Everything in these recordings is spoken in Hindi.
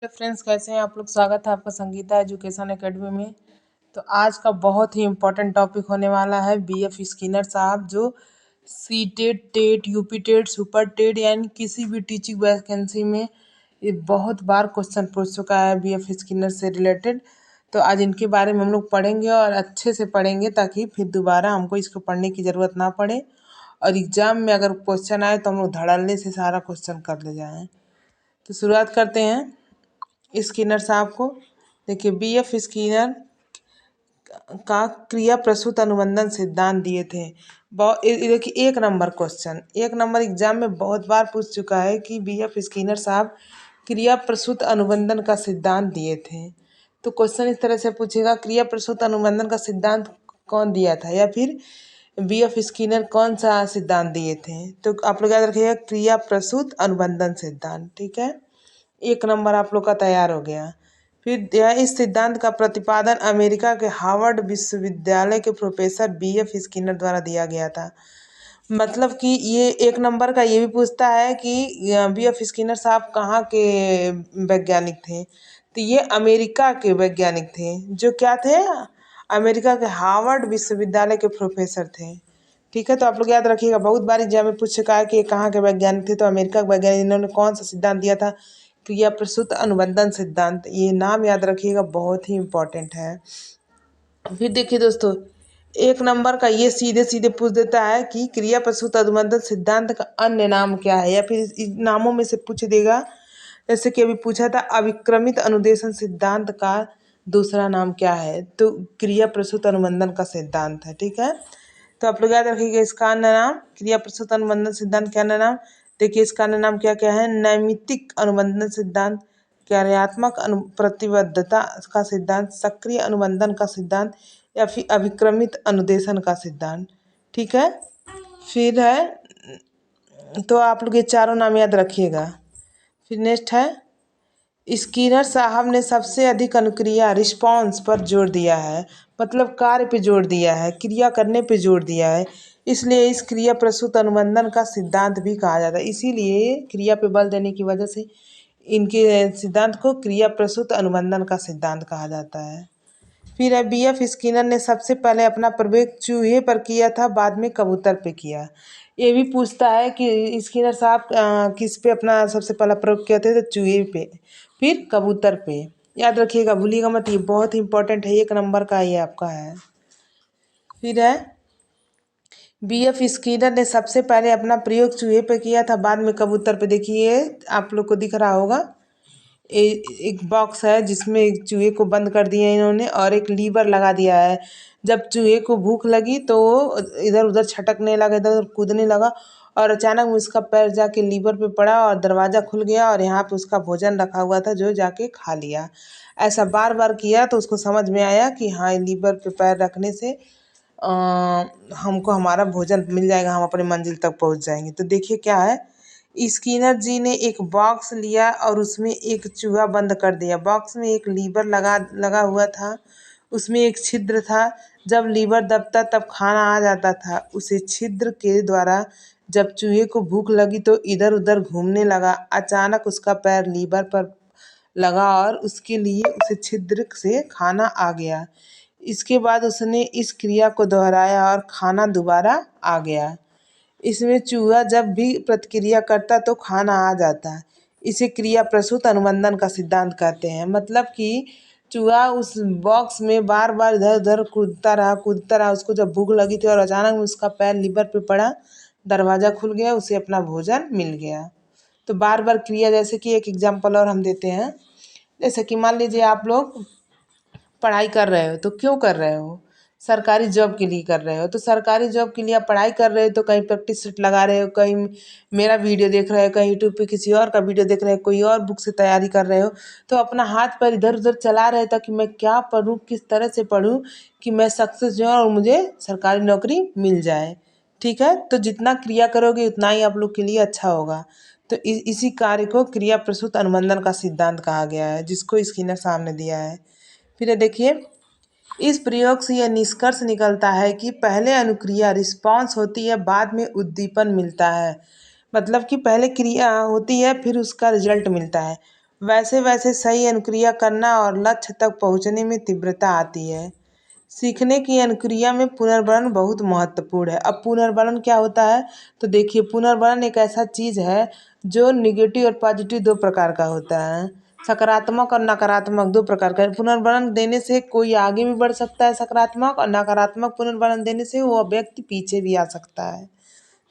तो फ्रेंड्स, कैसे हैं आप लोग। स्वागत है आपका संगीता एजुकेशन एकेडमी में। तो आज का बहुत ही इम्पोर्टेंट टॉपिक होने वाला है बीएफ स्किनर साहब, जो C TET, TET, UP TET, super TET यानी किसी भी टीचिंग वैकेंसी में ये बहुत बार क्वेश्चन पूछ चुका है बीएफ स्किनर से रिलेटेड। तो आज इनके बारे में हम लोग पढ़ेंगे और अच्छे से पढ़ेंगे, ताकि फिर दोबारा हमको इसको पढ़ने की ज़रूरत ना पड़े और एग्ज़ाम में अगर क्वेश्चन आए तो हम लोग धड़ल्ले से सारा क्वेश्चन कर ले जाएँ। तो शुरुआत करते हैं स्किनर साहब को। देखिए, बीएफ स्किनर का क्रिया प्रसूत अनुबंधन सिद्धांत दिए थे। देखिए, एक नंबर क्वेश्चन, एक नंबर एग्जाम में बहुत बार पूछ चुका है कि बीएफ स्किनर साहब क्रिया प्रसूत अनुबंधन का सिद्धांत दिए थे। तो क्वेश्चन इस तरह से पूछेगा, क्रिया प्रसूत अनुबंधन का सिद्धांत कौन दिया था, या फिर बीएफ स्किनर कौन सा सिद्धांत दिए थे। तो आप लोग याद रखिएगा, क्रिया प्रसूत अनुबंधन सिद्धांत। ठीक है, एक नंबर आप लोग का तैयार हो गया। फिर इस सिद्धांत का प्रतिपादन अमेरिका के हार्वर्ड विश्वविद्यालय के प्रोफेसर बीएफ स्किनर द्वारा दिया गया था। मतलब कि ये एक नंबर का ये भी पूछता है कि बीएफ स्किनर साहब कहाँ के वैज्ञानिक थे। तो ये अमेरिका के वैज्ञानिक थे, जो क्या थे, अमेरिका के हार्वर्ड विश्वविद्यालय के प्रोफेसर थे। ठीक है, तो आप लोग याद रखिएगा, बहुत बार एग्जाम में पूछ चुका है कि कहाँ के वैज्ञानिक थे। तो अमेरिका के वैज्ञानिक, इन्होंने कौन सा सिद्धांत दिया था, क्रिया प्रसूत अनुबंधन सिद्धांत। ये नाम याद रखिएगा, बहुत ही इम्पोर्टेंट है। फिर देखिए दोस्तों, एक नंबर का ये सीधे सीधे पूछ देता है कि क्रिया प्रसूत अनुबंधन सिद्धांत का अन्य नाम क्या है, या फिर इस नामों में से पूछ देगा। जैसे कि अभी पूछा था, अविक्रमित अनुदेशन सिद्धांत का दूसरा नाम क्या है, तो क्रिया प्रसूत अनुबंधन का सिद्धांत है। ठीक है, तो आप लोग याद रखिएगा इसका अन्य नाम, क्रिया प्रसूत अनुबंधन सिद्धांत का अन्य नाम। देखिए, इसका अन्य नाम क्या क्या है, नैमित्तिक अनुबंधन सिद्धांत, कार्यात्मक प्रतिबद्धता का सिद्धांत, सक्रिय अनुबंधन का सिद्धांत, या फिर अभिक्रमित अनुदेशन का सिद्धांत। ठीक है, फिर है, तो आप लोग ये चारों नाम याद रखिएगा। फिर नेक्स्ट है, स्किनर साहब ने सबसे अधिक अनुक्रिया रिस्पॉन्स पर जोर दिया है। मतलब कार्य पे जोर दिया है, क्रिया करने पे जोर दिया है, इसलिए इस क्रिया प्रसूत अनुबंधन का सिद्धांत भी कहा जाता है। इसीलिए क्रिया पे बल देने की वजह से इनके सिद्धांत को क्रिया प्रसूत अनुबंधन का सिद्धांत कहा जाता है। फिर है, बीएफ स्किनर ने सबसे पहले अपना प्रयोग चूहे पर किया था, बाद में कबूतर पे किया। ये भी पूछता है कि स्किनर साहब किस पे अपना सबसे पहला प्रयोग किया था, तो चूहे पे, फिर कबूतर पे। याद रखिएगा, भूलिएगा मत, ये बहुत इंपॉर्टेंट है, एक नंबर का ये आपका है। फिर है, बीएफ स्किनर ने सबसे पहले अपना प्रयोग चूहे पे किया था, बाद में कबूतर पे। देखिए, आप लोग को दिख रहा होगा, एक बॉक्स है जिसमें एक चूहे को बंद कर दिया इन्होंने, और एक लीवर लगा दिया है। जब चूहे को भूख लगी तो वो इधर उधर छटकने लगा, इधर उधर कूदने लगा, और अचानक में उसका पैर जाके लीवर पे पड़ा और दरवाज़ा खुल गया, और यहाँ पे उसका भोजन रखा हुआ था, जो जाके खा लिया। ऐसा बार बार किया तो उसको समझ में आया कि हाँ, लीवर पे पैर रखने से अ, हमको हमारा भोजन मिल जाएगा, हम अपने मंजिल तक पहुँच जाएंगे। तो देखिए क्या है, स्किनर जी ने एक बॉक्स लिया और उसमें एक चूहा बंद कर दिया। बॉक्स में एक लीवर लगा हुआ था, उसमें एक छिद्र था। जब लीवर दबता तब खाना आ जाता था। उसे छिद्र के द्वारा जब चूहे को भूख लगी तो इधर उधर घूमने लगा। अचानक उसका पैर लीवर पर लगा और उसके लिए उसे छिद्र से खाना आ गया। इसके बाद उसने इस क्रिया को दोहराया और खाना दोबारा आ गया। इसमें चूहा जब भी प्रतिक्रिया करता तो खाना आ जाता। इसे क्रिया प्रसूत अनुबंधन का सिद्धांत कहते हैं। मतलब कि चूहा उस बॉक्स में बार बार इधर उधर कूदता रहा। उसको जब भूख लगी थी और अचानक में उसका पैर लीवर पे पड़ा, दरवाज़ा खुल गया, उसे अपना भोजन मिल गया। तो बार बार क्रिया, जैसे कि एक एग्जाम्पल और हम देते हैं। जैसे कि मान लीजिए आप लोग पढ़ाई कर रहे हो, तो क्यों कर रहे हो, सरकारी जॉब के लिए कर रहे हो। तो सरकारी जॉब के लिए आप पढ़ाई कर रहे हो, तो कहीं प्रैक्टिस सेट लगा रहे हो, कहीं मेरा वीडियो देख रहे हो, कहीं यूट्यूब पे किसी और का वीडियो देख रहे हो, कोई और बुक से तैयारी कर रहे हो। तो अपना हाथ पैर इधर उधर चला रहे था कि मैं क्या पढ़ूँ, किस तरह से पढ़ूँ कि मैं सक्सेस जो और मुझे सरकारी नौकरी मिल जाए। ठीक है, तो जितना क्रिया करोगे उतना ही आप लोग के लिए अच्छा होगा। तो इसी कार्य को क्रिया प्रसूत अनुबंधन का सिद्धांत कहा गया है, जिसको स्किनर सामने दिया है। फिर देखिए, इस प्रयोग से यह निष्कर्ष निकलता है कि पहले अनुक्रिया रिस्पॉन्स होती है, बाद में उद्दीपन मिलता है। मतलब कि पहले क्रिया होती है, फिर उसका रिजल्ट मिलता है। वैसे वैसे सही अनुक्रिया करना और लक्ष्य तक पहुंचने में तीव्रता आती है। सीखने की अनुक्रिया में पुनर्वलन बहुत महत्वपूर्ण है। अब पुनर्वलन क्या होता है, तो देखिए पुनर्वलन एक ऐसा चीज है जो निगेटिव और पॉजिटिव दो प्रकार का होता है। सकारात्मक और नकारात्मक दो प्रकार का है। पुनर्वलन देने से कोई आगे भी बढ़ सकता है सकारात्मक, और नकारात्मक पुनर्वलन देने से वो व्यक्ति पीछे भी आ सकता है।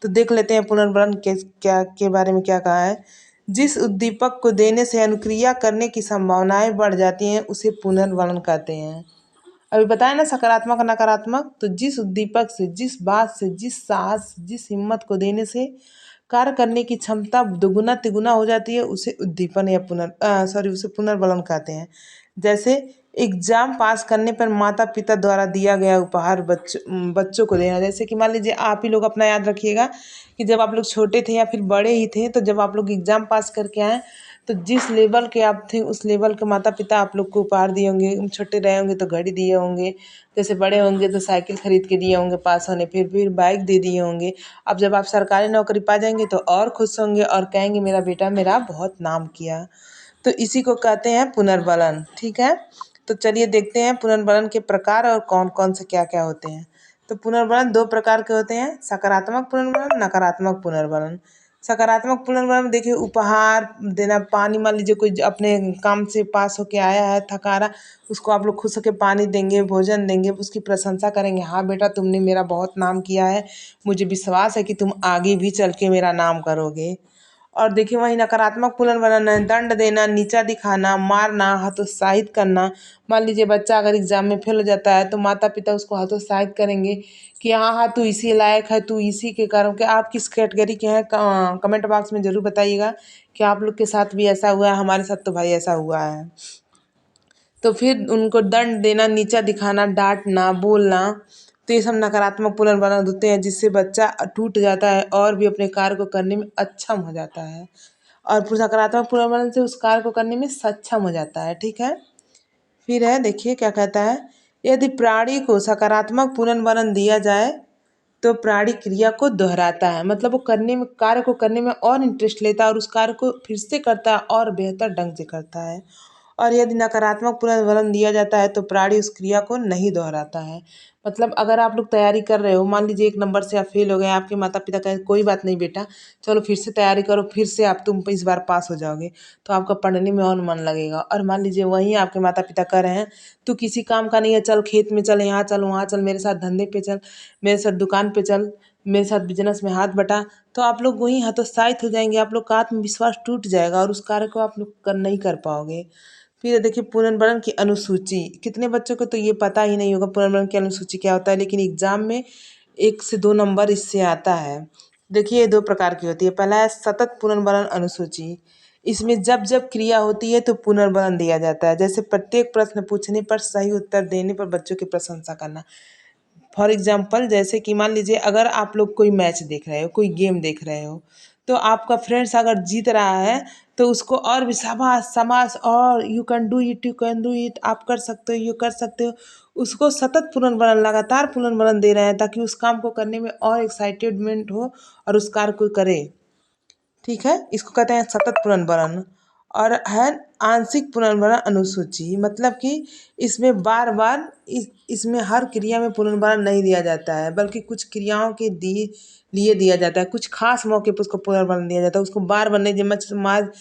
तो देख लेते हैं पुनर्वलन के क्या के बारे में क्या कहा है। जिस उद्दीपक को देने से अनुक्रिया करने की संभावनाएं बढ़ जाती हैं उसे पुनर्वलन कहते हैं। अभी बताया ना सकारात्मक और नकारात्मक, तो जिस उद्दीपक से, जिस बात से, जिस साहस, जिस हिम्मत को देने से कार्य करने की क्षमता दुगुना तिगुना हो जाती है उसे उद्दीपन या उसे पुनर्बलन कहते हैं। जैसे एग्जाम पास करने पर माता पिता द्वारा दिया गया उपहार बच्चों को देना। जैसे कि मान लीजिए आप ही लोग अपना याद रखिएगा कि जब आप लोग छोटे थे या फिर बड़े ही थे, तो जब आप लोग एग्जाम पास करके आए तो जिस लेवल के आप थे उस लेवल के माता पिता आप लोग को उपहार दिए होंगे। छोटे रहे होंगे तो घड़ी दिए होंगे, जैसे बड़े होंगे तो साइकिल खरीद के दिए होंगे पास होने, फिर बाइक दे दिए होंगे। अब जब आप सरकारी नौकरी पा जाएंगे तो और खुश होंगे और कहेंगे मेरा बेटा मेरा बहुत नाम किया। तो इसी को कहते हैं पुनर्बलन। ठीक है, तो चलिए देखते हैं पुनर्बलन के प्रकार और कौन कौन से क्या क्या होते हैं। तो पुनर्बलन दो प्रकार के होते हैं, सकारात्मक पुनर्बलन, नकारात्मक पुनर्बलन। सकारात्मक पुनर्बलन में देखिए उपहार देना, पानी, मान लीजिए कोई अपने काम से पास होके आया है थका रहा, उसको आप लोग खुश होकर पानी देंगे, भोजन देंगे, उसकी प्रशंसा करेंगे, हाँ बेटा तुमने मेरा बहुत नाम किया है, मुझे विश्वास है कि तुम आगे भी चल के मेरा नाम करोगे। और देखिए वही नकारात्मक पुनर्वलन है, दंड देना, नीचा दिखाना, मारना, हतोत्साहित करना। मान लीजिए बच्चा अगर एग्जाम में फेल हो जाता है तो माता पिता उसको हतोत्साहित करेंगे कि हाँ हाँ तू इसी लायक है, तू इसी के कारण के। आप किस कैटेगरी के हैं कमेंट बॉक्स में ज़रूर बताइएगा कि आप लोग के साथ भी ऐसा हुआ है। हमारे साथ तो भाई ऐसा हुआ है। तो फिर उनको दंड देना, नीचा दिखाना, डांटना, बोलना, तो ये सब नकारात्मक पुनर्वलन होते हैं जिससे बच्चा टूट जाता है और भी अपने कार्य को करने में अक्षम हो जाता है, और सकारात्मक पुनर्वलन से उस कार्य को करने में सक्षम हो जाता है। ठीक है, फिर है देखिए क्या कहता है, यदि प्राणी को सकारात्मक पुनर्वलन दिया जाए तो प्राणी क्रिया को दोहराता है, मतलब वो करने में, कार्य को करने में और इंटरेस्ट लेता है और उस कार्य को फिर से करता है और बेहतर ढंग से करता है। और यदि नकारात्मक पुनर्वलन दिया जाता है तो प्राणी उस क्रिया को नहीं दोहराता है। मतलब अगर आप लोग तैयारी कर रहे हो, मान लीजिए एक नंबर से आप फेल हो गए, आपके माता पिता कहें कोई बात नहीं बेटा, चलो फिर से तैयारी करो, फिर से आप तुम इस बार पास हो जाओगे, तो आपका पढ़ने में और मन लगेगा। और मान लीजिए वहीं आपके माता पिता कह रहे हैं तू किसी काम का नहीं है, चल खेत में चल, यहाँ चल, वहाँ चल, मेरे साथ धंधे पे चल, मेरे साथ दुकान पे चल, मेरे साथ बिजनेस में हाथ बटा, तो आप लोग वहीं हतोत्साहित हो जाएंगे, आप लोग का आत्मविश्वास टूट जाएगा और उस कार्य को आप लोग नहीं कर पाओगे। फिर देखिए पुनर्वलन की अनुसूची, कितने बच्चों को तो ये पता ही नहीं होगा पुनर्वलन की अनुसूची क्या होता है, लेकिन एग्जाम में 1 से 2 नंबर इससे आता है। देखिए ये दो प्रकार की होती है। पहला है सतत पुनर्वलन अनुसूची, इसमें जब जब क्रिया होती है तो पुनर्वलन दिया जाता है। जैसे प्रत्येक प्रश्न पूछने पर सही उत्तर देने पर बच्चों की प्रशंसा करना। फॉर एग्जाम्पल जैसे कि मान लीजिए अगर आप लोग कोई मैच देख रहे हो, कोई गेम देख रहे हो, तो आपका फ्रेंड्स अगर जीत रहा है तो उसको और भी शाबाश शाबाश, और you can do it, you can do it, आप कर सकते हो, यू कर सकते हो, उसको सतत पुनर्वलन, लगातार पुनर्वलन दे रहे हैं ताकि उस काम को करने में और एक्साइटेडमेंट हो और उस कार्य को करे। ठीक है, इसको कहते हैं सतत पुनर्वलन। और है आंशिक पुनर्वलन अनुसूची, मतलब कि इसमें बार बार इसमें हर क्रिया में पुनर्वलन नहीं दिया जाता है, बल्कि कुछ क्रियाओं के लिए दिया जाता है, कुछ खास मौके पर उसको पुनर्वलन दिया जाता है। उसको बार बार नहीं, जब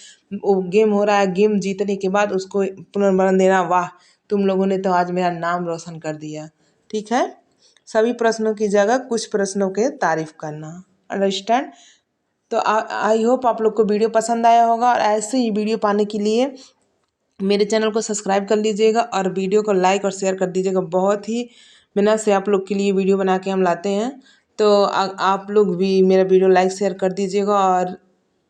वो गेम हो रहा है, गेम जीतने के बाद उसको पुनर्वलन देना, वाह तुम लोगों ने तो आज मेरा नाम रोशन कर दिया। ठीक है, सभी प्रश्नों की जगह कुछ प्रश्नों के तारीफ करना। अंडरस्टैंड। तो आई होप आप लोग को वीडियो पसंद आया होगा, और ऐसे ही वीडियो पाने के लिए मेरे चैनल को सब्सक्राइब कर लीजिएगा और वीडियो को लाइक और शेयर कर दीजिएगा। बहुत ही मेहनत से आप लोग के लिए वीडियो बना के हम लाते हैं, तो आप लोग भी मेरा वीडियो लाइक शेयर कर दीजिएगा और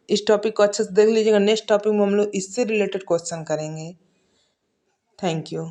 इस टॉपिक को अच्छे से देख लीजिएगा। नेक्स्ट टॉपिक में हम लोग इससे रिलेटेड क्वेश्चन करेंगे। Thank you.